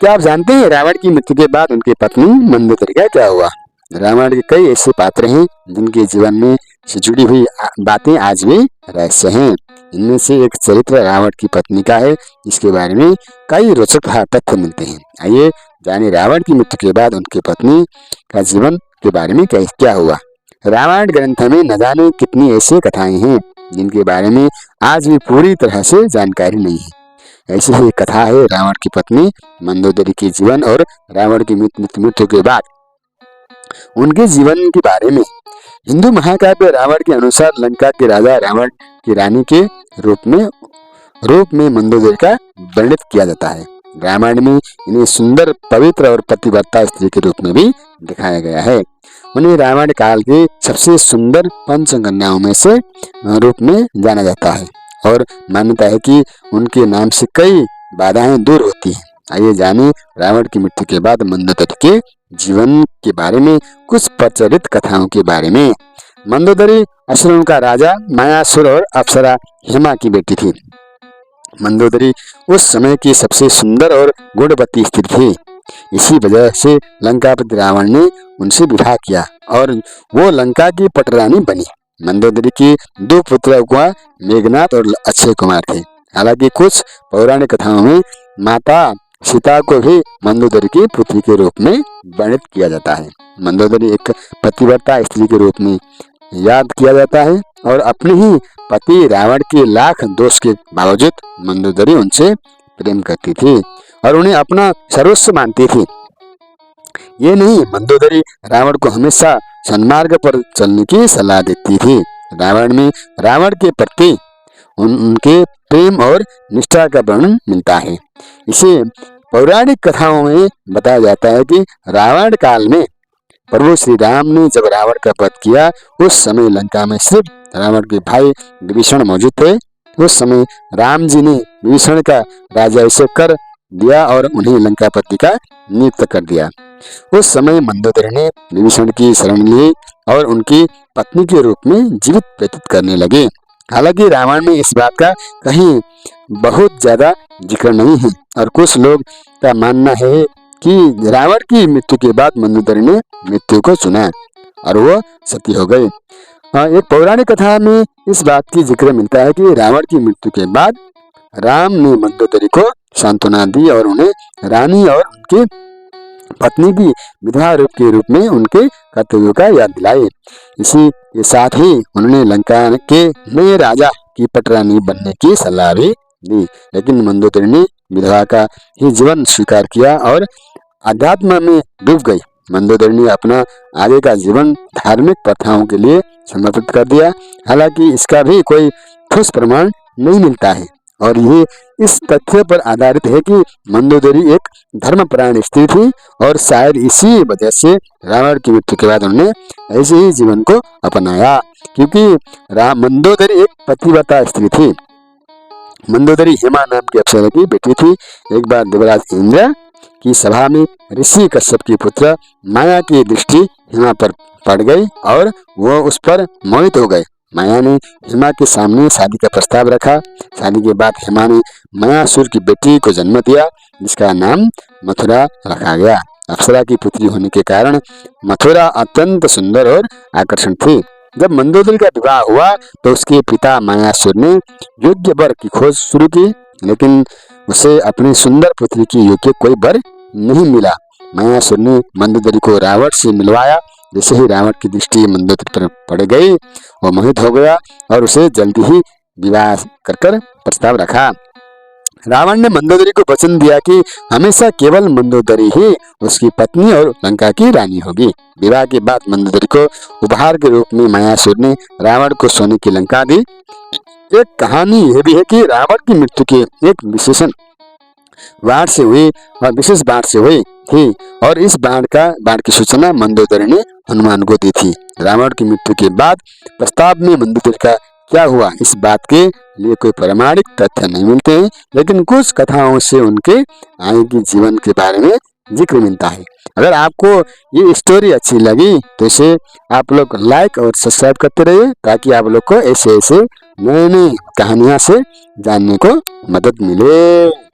क्या आप जानते हैं रावण की मृत्यु के बाद उनकी पत्नी मंदोदरी का क्या हुआ? रामायण के कई ऐसे पात्र हैं जिनके जीवन में से जुड़ी हुई बातें आज भी रहस्य हैं। इनमें से एक चरित्र रावण की पत्नी का है, जिसके बारे में कई रोचक तथ्य मिलते हैं। आइए जाने रावण की मृत्यु के बाद उनकी पत्नी का जीवन के बारे में क्या हुआ। रामायण ग्रंथ में न जाने कितनी ऐसी कथाएं हैं जिनके बारे में आज भी पूरी तरह से जानकारी नहीं है। ऐसी ही एक कथा है रावण की पत्नी मंदोदरी के जीवन और रावण की मृत्यु के बाद उनके जीवन के बारे में। हिंदू महाकाव्य रावण के अनुसार लंका के राजा रावण की रानी के रूप में मंदोदरी का वर्णित किया जाता है। रामायण में इन्हें सुंदर, पवित्र और पतिव्रता स्त्री के रूप में भी दिखाया गया है। उन्हें रामायण काल के सबसे सुंदर पंचकन्याओं में से रूप में जाना जाता है और मान्यता है कि उनके नाम से कई बाधाएं दूर होती हैं। आइए जाने रावण की मृत्यु के बाद मंदोदरी के जीवन के बारे में कुछ प्रचलित कथाओं के बारे में। मंदोदरी असुरों का राजा मायासुर और अप्सरा हेमा की बेटी थी। मंदोदरी उस समय की सबसे सुंदर और गुणवती स्त्री थी। इसी वजह से लंकापति रावण ने उनसे विवाह किया और वो लंका की पटरानी बनी। मंदोदरी के दो पुत्र मेघनाथ और अक्षय कुमार थे। हालांकि कुछ पौराणिक कथाओं में माता सीता को भी मंदोदरी की पुत्री के रूप में वर्णित किया जाता है। मंदोदरी एक पतिव्रता स्त्री के रूप में याद किया जाता है और अपने ही पति रावण के लाख दोष के बावजूद मंदोदरी उनसे प्रेम करती थी और उन्हें अपना सर्वस्व मानती थी। ये नहीं, मंदोदरी रावण को हमेशा सन्मार्ग पर चलने की सलाह देती थी। रावण में रावण के प्रति उनके प्रेम और निष्ठा का वर्णन मिलता है। इसे पौराणिक कथाओं में बताया जाता है कि रावण काल में प्रभु श्री राम ने जब रावण का वध किया, उस समय लंका में सिर्फ रावण के भाई विभीषण मौजूद थे। उस समय राम जी ने विभीषण का राज्याभिषेक कर दिया और उन्हें लंकापति का नियुक्त कर दिया। उस समय मंदोदरी ने विभीषण की शरण ली और उनकी पत्नी के रूप में जीवित व्यतीत करने लगे। हालांकि रामायण में इस बात का कहीं बहुत ज्यादा जिक्र नहीं है और कुछ लोग का मानना है कि रावण की मृत्यु के बाद मंदोदरी ने मृत्यु को चुना और वो सती हो गई। एक पौराणिक कथा में इस बात की जिक्र मिलता है कि रावण की मृत्यु के बाद राम ने मंदोदरी को सांत्वना दी और उन्हें रानी और उनकी पत्नी की विधवा के रूप में उनके कर्तव्यों का याद दिलाए। इसी के साथ ही उन्होंने लंका के नए राजा की पटरानी बनने की सलाह भी दी, लेकिन मंदोदरी ने विधवा का ही जीवन स्वीकार किया और अध्यात्म में डूब गई। मंदोदरी ने अपना आगे का जीवन धार्मिक प्रथाओं के लिए समर्पित कर दिया। हालांकि इसका भी कोई ठोस प्रमाण नहीं मिलता है और ये इस तथ्य पर आधारित है कि मंदोदरी एक धर्मपरायण स्त्री थी और शायद इसी वजह से रावण की मृत्यु के बाद उन्होंने ऐसे ही जीवन को अपनाया, क्योंकि मंदोदरी एक पतिव्रता स्त्री थी। मंदोदरी हेमा नाम की अप्सरा की बेटी थी। एक बार देवराज इंद्र की सभा में ऋषि कश्यप की पुत्र माया की दृष्टि हेमा पर पड़ गई और वो उस पर मोहित हो गए। माया ने हेमा के सामने शादी का प्रस्ताव रखा। शादी के बाद हेमा ने मायासुर की बेटी को जन्म दिया, जिसका नाम मथुरा रखा गया। अप्सरा की पुत्री होने के कारण मथुरा अत्यंत सुंदर और आकर्षण थी। जब मंदोदरी का विवाह हुआ तो उसके पिता मायासुर ने योग्य वर की खोज शुरू की, लेकिन उसे अपनी सुंदर पुत्री की योग्य कोई वर नहीं मिला। मायासुर ने मंदोदरी को रावण से मिलवाया। जैसे ही रावण की दृष्टि मंदोदरी पर पड़ गई, वो मोहित हो गया और उसे जल्दी ही विवाह कर प्रस्ताव रखा। रावण ने मंदोदरी को वचन दिया कि हमेशा केवल मंदोदरी ही उसकी पत्नी और लंका की रानी होगी। विवाह के बाद मंदोदरी को उपहार के रूप में मायासुर ने रावण को सोने की लंका दी। एक कहानी यह भी है कि रावण की मृत्यु की एक विशेष बाढ़ से हुई थी और इस बाढ़ की सूचना मंदोदरी ने हनुमान को दी थी। रावण की मृत्यु के बाद प्रस्ताव में मंदोदरी का क्या हुआ, इस बात के लिए कोई प्रमाणिक तथ्य नहीं मिलते हैं, लेकिन कुछ कथाओं से उनके आगे के जीवन के बारे में जिक्र मिलता है। अगर आपको ये स्टोरी अच्छी लगी तो इसे आप लोग लाइक और सब्सक्राइब करते रहिए, ताकि आप लोग को ऐसे नए कहानियां से जानने को मदद मिले।